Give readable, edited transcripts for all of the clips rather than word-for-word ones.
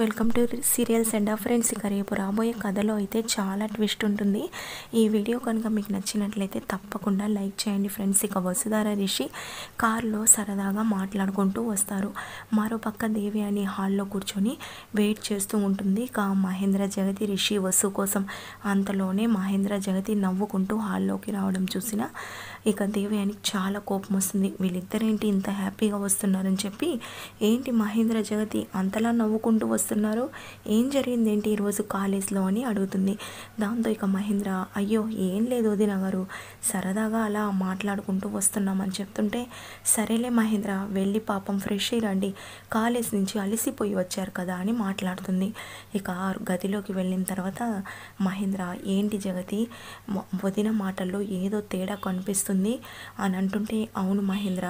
Welcome to serials and friends. ఇక రేపు రాబోయే కథలో అయితే చాలా ట్విస్ట్ ఉంటుంది. ఈ వీడియో కనుక మీకు నచ్చినట్లయితే తప్పకుండా లైక్ చేయండి ఫ్రెండ్స్. ఇక వసుధార రిషి కారులో సరదాగా మాట్లాడుకుంటూ వస్తారు. మరోపక్క దేవి అని హాల్లో కూర్చొని వెయిట్ చేస్తూ ఉంటుంది. ఇక మహేంద్ర జగతి రిషి వసు కోసం. అంతలోనే మహేంద్ర జగతి నవ్వుకుంటూ హాల్లోకి రావడం చూసిన ఇక దేవి అని చాలా కోపం వస్తుంది. వీళ్ళిద్దరేంటి ఇంత హ్యాపీగా వస్తున్నారని చెప్పి, ఏంటి మహేంద్ర జగతి అంతలా నవ్వుకుంటూ వస్తున్నారు, ఏం జరిగింది ఏంటి ఈరోజు కాలేజ్లో అని అడుగుతుంది. దాంతో ఇక మహేంద్ర, అయ్యో ఏం లేదు వదిన గారు, సరదాగా అలా మాట్లాడుకుంటూ వస్తున్నామని చెప్తుంటే, సరేలే మహేంద్ర వెళ్ళి పాపం ఫ్రెష్ అయ్యండి, కాలేజ్ నుంచి అలసిపోయి వచ్చారు కదా అని మాట్లాడుతుంది. ఇక గదిలోకి వెళ్ళిన తర్వాత మహేంద్ర, ఏంటి జగతి వదిన మాటల్లో ఏదో తేడా కనిపిస్తుంది అని అంటుంటే, అవును మహేంద్ర,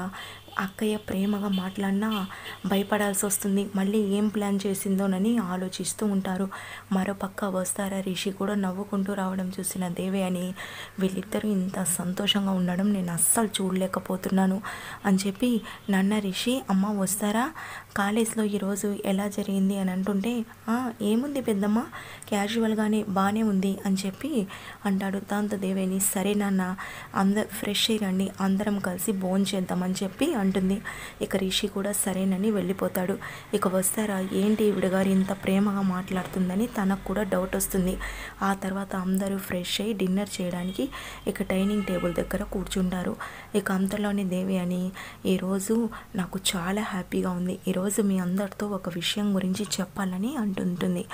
అక్కయ్య ప్రేమగా మాట్లాడినా భయపడాల్సి వస్తుంది, మళ్ళీ ఏం ప్లాన్ చేసిందోనని ఆలోచిస్తూ ఉంటారు. మరోపక్క వస్తారా రిషి కూడా నవ్వుకుంటూ రావడం చూసిన దేవి అని, వీళ్ళిద్దరూ ఇంత సంతోషంగా ఉండడం నేను అస్సలు చూడలేకపోతున్నాను అని చెప్పి, నాన్న రిషి అమ్మ వస్తారా, కాలేజ్లో ఈరోజు ఎలా జరిగింది అని అంటుంటే, ఏముంది పెద్దమ్మ, క్యాజువల్గానే బాగానే ఉంది అని చెప్పి అంటాడు. దాంతో దేవేని, సరే నాన్న ఫ్రెష్ అయ్యండి, అందరం కలిసి భోజనం చేద్దామని చెప్పి అంటుంది. ఇక రిషి కూడా సరేనని వెళ్ళిపోతాడు. ఇక వస్తారా, ఏంటి ఈవిడ గారు ఇంత ప్రేమగా మాట్లాడుతుందని తనకు కూడా డౌట్ వస్తుంది. ఆ తర్వాత అందరూ ఫ్రెష్ అయ్యి డిన్నర్ చేయడానికి ఇక డైనింగ్ టేబుల్ దగ్గర కూర్చుంటారు. ఇక అంతలోనే దేవి అని, ఈరోజు నాకు చాలా హ్యాపీగా ఉంది, ఈరోజు మీ అందరితో ఒక విషయం గురించి చెప్పాలని అంటుంటుంది.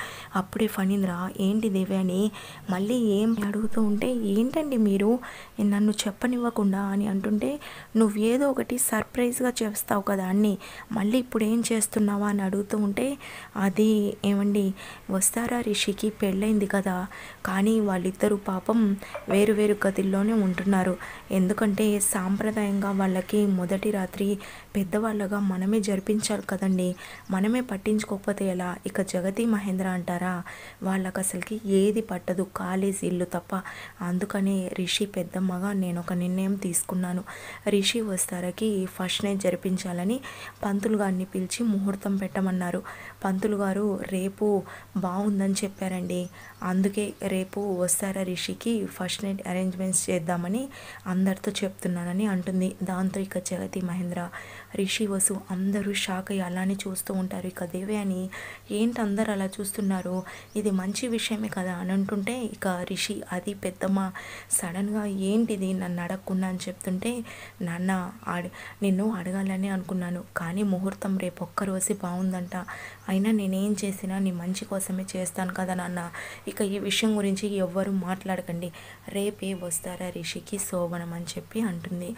అప్పుడే ఫణీంద్ర, ఏంటి దేవి అని మళ్ళీ ఏం అడుగుతూ ఉంటే, ఏంటండి మీరు నన్ను చెప్పనివ్వకుండా అని అంటుంటే, నువ్వు ఏదో ఒకటి సర్ప్రైజ్గా చేస్తావు కదా అన్నీ, మళ్ళీ ఇప్పుడు ఏం చేస్తున్నావా అని అడుగుతూ ఉంటే, అది ఏమండి వస్తారా రిషికి పెళ్ళైంది కదా, కానీ వాళ్ళిద్దరూ పాపం వేరు వేరు గదుల్లోనే ఉంటున్నారు. ఎందుకంటే సాంప్రదాయంగా వాళ్ళకి మొదటి రాత్రి పెద్దవాళ్ళగా మనమే జరిపించాలి కదండి, మనమే పట్టించుకోకపోతే ఎలా. ఇక జగతి మహేంద్ర అంటారా, వాళ్ళకి అసలుకి ఏది పట్టదు కాలేజ్ ఇల్లు తప్ప. అందుకనే రిషి పెద్దమ్మగా నేను ఒక నిర్ణయం తీసుకున్నాను, రిషి వస్తారకి ఫస్ట్ నైట్ జరిపించాలని పంతులు గారిని పిలిచి ముహూర్తం పెట్టమన్నారు. పంతులు గారు రేపు బాగుందని చెప్పారండి, అందుకే రేపు వస్తారా రిషికి ఫస్ట్ నైట్ అరేంజ్మెంట్స్ చేద్దామని అందరితో చెప్తున్నానని అంటుంది. దాంతో ఇక జగతి మహేంద్ర రిషి వసు అందరూ షాక్ అయ్యి అలానే చూస్తూ ఉంటారు. ఇక దేవి అని, ఏంటి అందరు అలా చూస్తున్నారు, ఇది మంచి విషయమే కదా అని అంటుంటే, ఇక రిషి, అది పెద్దమ్మ సడన్గా ఏంటిది నన్ను అడగకుండా అని చెప్తుంటే, నాన్న నిన్ను అడగాలని అనుకున్నాను, కానీ ముహూర్తం రేపు ఒక్కరోజే బాగుందంట, అయినా నేనేం చేసినా నీ మంచి కోసమే చేస్తాను కదా నాన్న, ఇక ఈ విషయం గురించి ఎవ్వరూ మాట్లాడకండి, రేపే వస్తారా రిషికి శోభనం అని చెప్పి అంటుంది.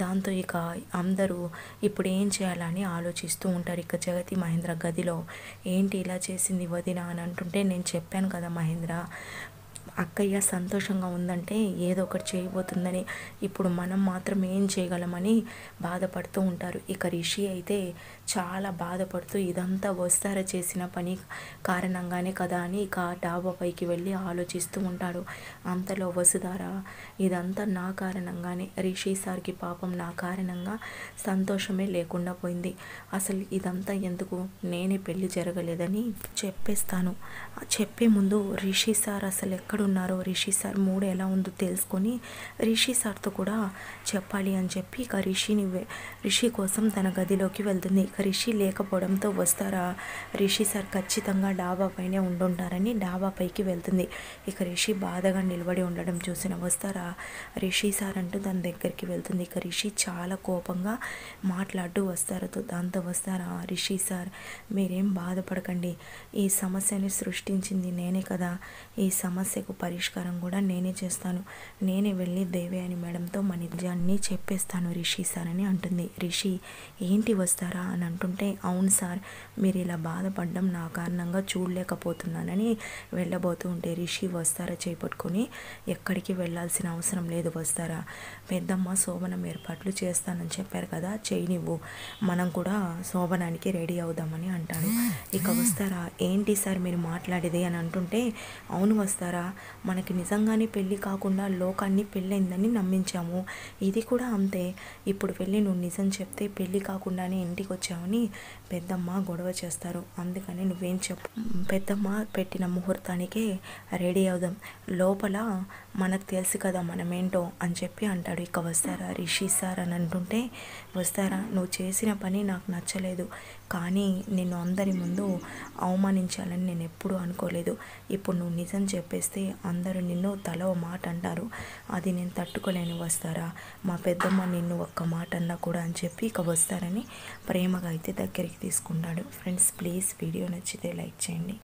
దాంతో ఇక అందరూ ఇప్పుడు ఏం చేయాలని ఆలోచిస్తూ ఉంటారు. ఇక జగతి మహేంద్ర గదిలో, ఏంటి ఇలా చేసింది వదిన అని అంటుంటే, నేను చెప్పాను కదా మహేంద్ర, అక్కయ్య సంతోషంగా ఉందంటే ఏదో ఒకటి చేయబోతుందని, ఇప్పుడు మనం మాత్రం ఏం చేయగలమని బాధపడుతూ ఉంటారు. ఇక రిషి అయితే చాలా బాధపడుతూ, ఇదంతా వస్తారా చేసిన పని కారణంగానే కదా అని ఇక డాబా పైకి వెళ్ళి ఆలోచిస్తూ ఉంటాడు. అంతలో వసుధార, ఇదంతా నా కారణంగానే, రిషి సార్కి పాపం నా కారణంగా సంతోషమే లేకుండా పోయింది, అసలు ఇదంతా ఎందుకు, నేనే పెళ్ళి జరగలేదని చెప్పేస్తాను, చెప్పే ముందు రిషి సార్ అసలు ఎక్కడున్నారో, రిషి సార్ మూడు ఎలా ఉందో తెలుసుకొని రిషి సార్తో కూడా చెప్పాలి అని చెప్పి ఇక రిషి కోసం తన గదిలోకి వెళ్తుంది. ఇక రిషి లేకపోవడంతో వస్తారా, రిషి సార్ ఖచ్చితంగా డాబా పైనే ఉండుంటారని డాబా పైకి వెళ్తుంది. ఇక రిషి బాధగా నిలబడి ఉండడం చూసిన వస్తారా, రిషి సార్ అంటూ దాని దగ్గరికి వెళ్తుంది. ఇక రిషి చాలా కోపంగా మాట్లాడుతూ వస్తారతో, దాంతో వస్తారా, రిషి సార్ మీరేం బాధపడకండి, ఈ సమస్యని సృష్టించింది నేనే కదా, ఈ సమస్యకు పరిష్కారం కూడా నేనే చేస్తాను, నేనే వెళ్ళి దేవి అని మేడంతో మన నిజాన్ని చెప్పేస్తాను రిషి సార్ అని అంటుంది. రిషి, ఏంటి వస్తారా అని అంటుంటే, అవును సార్, మీరు ఇలా బాధపడడం నా కారణంగా చూడలేకపోతున్నానని వెళ్ళబోతూ ఉంటే, రిషి వస్తారా చేపట్టుకొని, ఎక్కడికి వెళ్ళాల్సిన అవసరం లేదు వస్తారా, పెద్దమ్మ శోభనం ఏర్పాట్లు చేస్తానని చెప్పారు కదా, చేయనివ్వు, మనం కూడా శోభనానికి రెడీ అవుదామని అంటాడు. ఇక వస్తారా, ఏంటి సార్ మీరు మాట్లాడేది అని అంటుంటే, అవును వస్తారా, మనకి నిజంగానే పెళ్ళి కాకుండా లోకాన్ని పెళ్ళైందని నమ్మించాము. ఇది కూడా అంతే. ఇప్పుడు వెళ్ళి నువ్వు నిజం చెప్తే పెళ్ళి కాకుండానే ఇంటికి వచ్చావని పెద్దమ్మ గొడవ చేస్తారు. అందుకని నువ్వేం చెప్పు. పెద్దమ్మ పెట్టిన ముహూర్తానికే రెడీ అవుదాం, లోపల మనకు తెలుసు కదా మనమేంటో అని చెప్పి అంటాడు. ఇక వస్తారా రిషి సార్ అని అంటుంటే, వస్తారా, నువ్వు చేసిన పని నాకు నచ్చలేదు, కానీ నిన్ను అందరి ముందు అవమానించాలని నేను ఎప్పుడూ అనుకోలేదు. ఇప్పుడు నువ్వు నిజం చెప్పేస్తే అందరూ నిన్ను తల ఓ మాట అంటారు, అది నేను తట్టుకోలేను వస్తారా, మా పెద్దమ్మ నిన్ను ఒక్క మాట అన్నా కూడా అని చెప్పి ఇక వస్తారని ప్రేమగా అయితే దగ్గరికి తీసుకుంటాడు. ఫ్రెండ్స్ ప్లీజ్ వీడియో నచ్చితే లైక్ చేయండి.